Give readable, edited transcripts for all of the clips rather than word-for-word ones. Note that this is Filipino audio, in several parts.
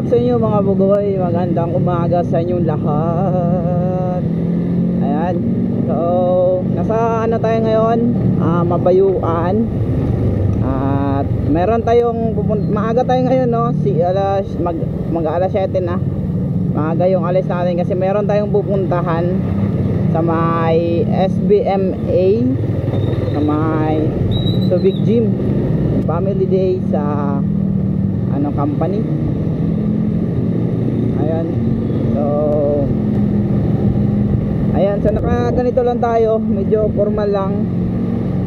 up sa inyo mga bugoy? Magandang umaga sa inyong lahat. Ayan. So, nasa ano tayo ngayon? Mabayuan. At meron tayong maaga tayo ngayon, no? Mag alas 7 na. Maaga yung alis natin kasi meron tayong pupuntahan sa may SBMA, sa may Subic Gym. Family day sa anong company. Ayan. So ayan, so nakaganito lang tayo, medyo formal lang.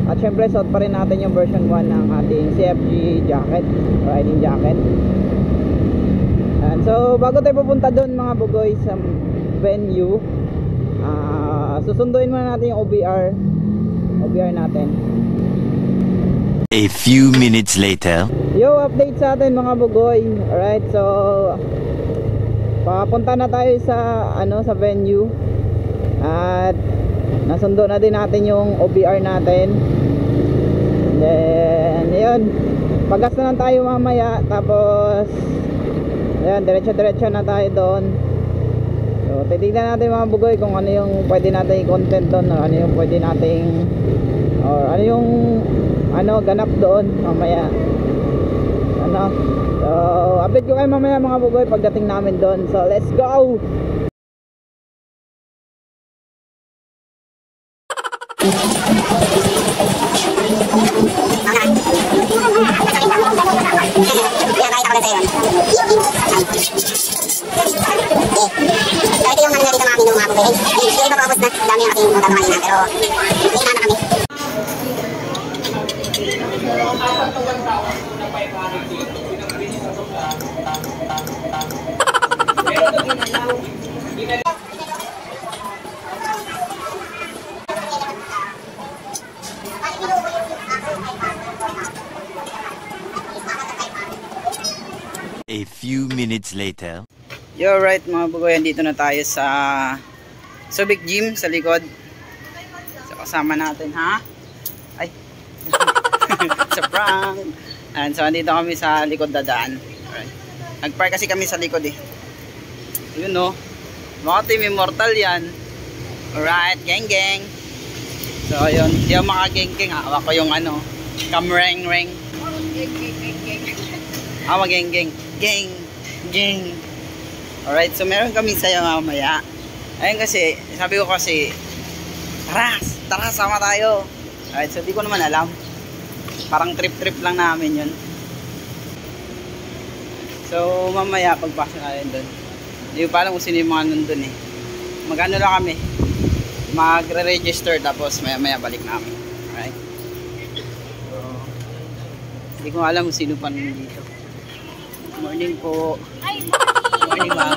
At syempre suot pa rin natin yung version 1 ng ating CFG jacket, riding jacket. And so bago tayo pupunta doon mga bugoy sa venue, susunduin muna natin yung OBR natin. A few minutes later. Yo, update sa atin mga bugoy. Alright, so papunta na tayo sa sa venue. At nasundo na din natin yung OBR natin. Then yun, pagas na lang tayo mamaya. Tapos ayan, diretso na tayo doon. So titignan natin mga bugoy kung ano yung pwede natin i-content doon, ano yung pwede nating, or ano yung ganap doon mamaya. So update ko kayo mamaya mga bugoy pagdating namin doon. So let's go. Ito yung mga dito mga pinong mga bugoy. Hindi pa paubos na. Dami yung aking mga kanina. Pero hindi na kami. A few minutes later. Yo, right mga bugoy, dito na tayo sa Subic Gym sa likod. So kasama natin, ha? Ay. Sa prank. And so andito kami sa likod dadaan. Alright. Nagpark kasi kami sa likod eh. Yun no. Mga team immortal yan. Alright, gang gang. So yun, di ako makageng-geng ha. Hawak ko yung kamreng-reng. Mag-geng-geng. Gang, gang. Alright, so meron kami sayo mamaya. Ayun kasi, sabi ko kasi, tara, sama tayo. Alright, so di ko naman alam. Parang trip lang namin yun. So mamaya pagpasok natin doon. Hindi ko pa alam kung sino yung mga nandun eh. Magano lang kami, magre-register tapos maya balik namin. Alright. So hindi ko alam kung sino pa nandito. Morning po. Morning ma'am.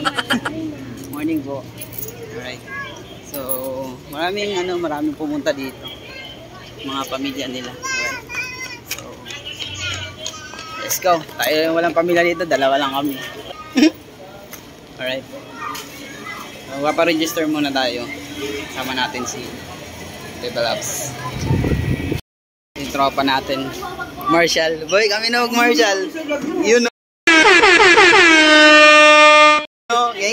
Morning po. Alright. So maraming pumunta dito. Mga pamilya nila. Alright. So let's go. Tayo yung walang pamilya dito, dalawa lang kami. Alright. So paparegister muna tayo. Sama natin si Develops. Yung tropa natin, Marshall. Boy, kami na mag-Marshall. You know.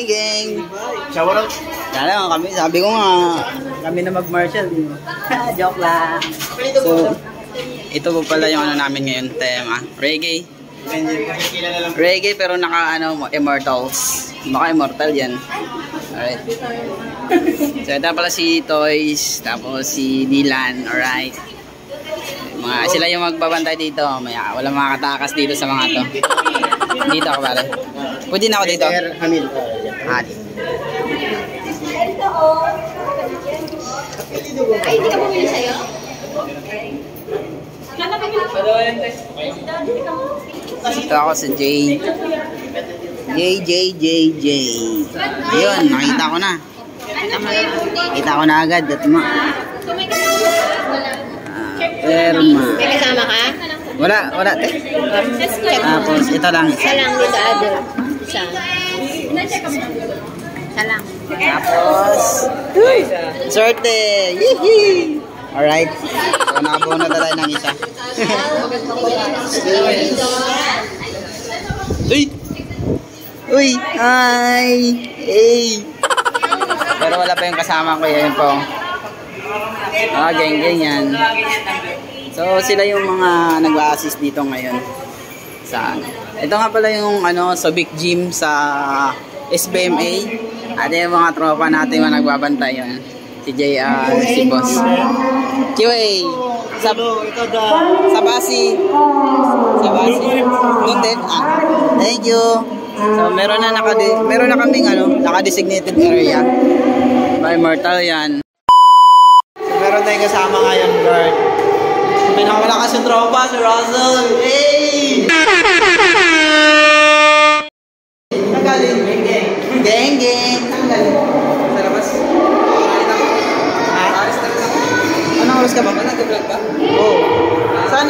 Gang. Shower out. Kala kami, sabi ko nga, kami na mag-Marshall. Joke lang. So, ito po pala yung namin ngayon, tema. Reggae. Reggae pero naka Immortals. Baka Immortal yan. Alright. So, ito pala si Toys, tapos si Dylan, alright. Sila yung magbabantay dito. Maya, walang makakatakas dito sa mga to. Dito ako pala. Pwede na ako dito. Ay, hindi ka bumili sa'yo? Ito ako sa J. Ayun, nakita ko na. Kita ko na agad. Perma. May kasama ka? Wala te. Tapos ito lang. Isa lang dito, other. Isa lang. Tapos sorte. Yee! Alright. So nakabuo na tayo ng isa. Hey! Uy! Hi! Hey! Pero wala pa yung kasama ko. Yan po. Geng yan. So, sila yung mga nag-a-assist dito ngayon. Sa ano. Ito nga pala yung Subic Gym sa SBMA. At yung mga tropa natin mga nagbabantay yun. Si JR, si Boss. QA! Sabasi. Doon din. Thank you. So, meron na kaming naka-designated area. By Mortal yan. So, meron tayong kasama ngayon, guard. May nakawala kasi tropa, si Russell. Hey! Nagaling. Geng. Nagaling. Sa labas. Anong oras ka ba? Nag-vlog ka? Oo. Saan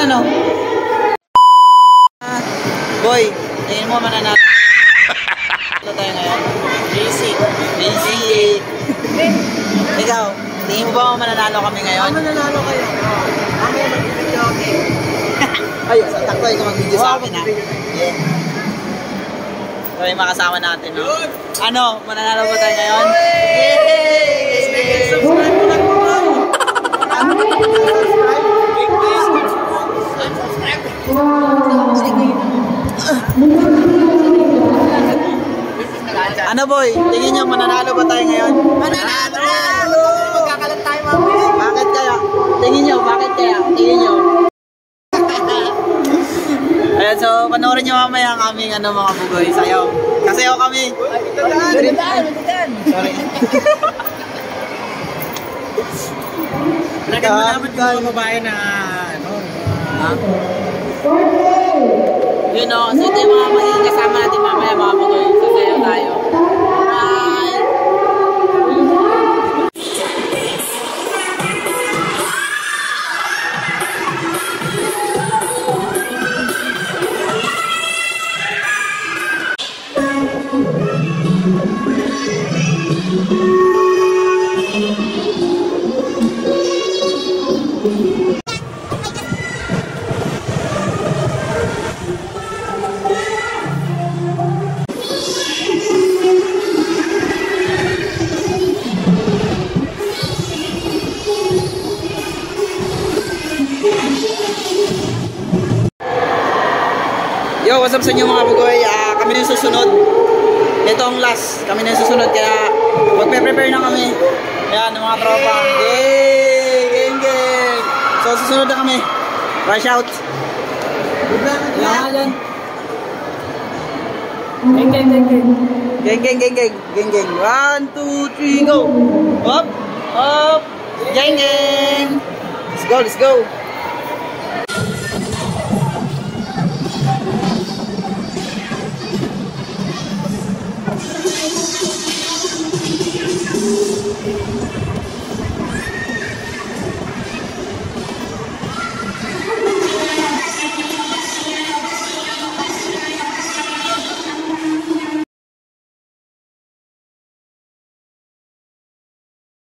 Boy, tingin mo mananalo. Ano tayo ngayon? Basic. Ikaw, tingin mo ba mananalo kami ngayon? Mananalo kayo. Mamaya mag-video okay. Ayun, takto ikaw mag-video sa akin ha. Yeah. So yung makasama natin, no? Mananalo ba tayo ngayon? Yay! Subscribe mo lang po. Boy? Tingin nyo, mananalo ba tayo ngayon? Mananalo! Magkakalat tayo mamaya. Bakit kaya? Tingin nyo. Ayan, so panoorin nyo mamaya ang aming mga bugoy. Sayaw. Kasayaw kami. Daan. Sorry. Nagkakalaman ko mga babae na yun o, so ito yung mga magiging kasama natin mamaya mga bugoy. Sasayaw tayo. Bye! Yo, what's up sa inyo mga bugoy? Kami na yung susunod. Ito ang last. Kami na yung susunod. Kaya magpe-prepare na kami. Ayan, mga tropa. Yay! Geng! So, susunod na kami. Rush out. Yan. Geng. 1, 2, 3, go! Up! Geng! Let's go!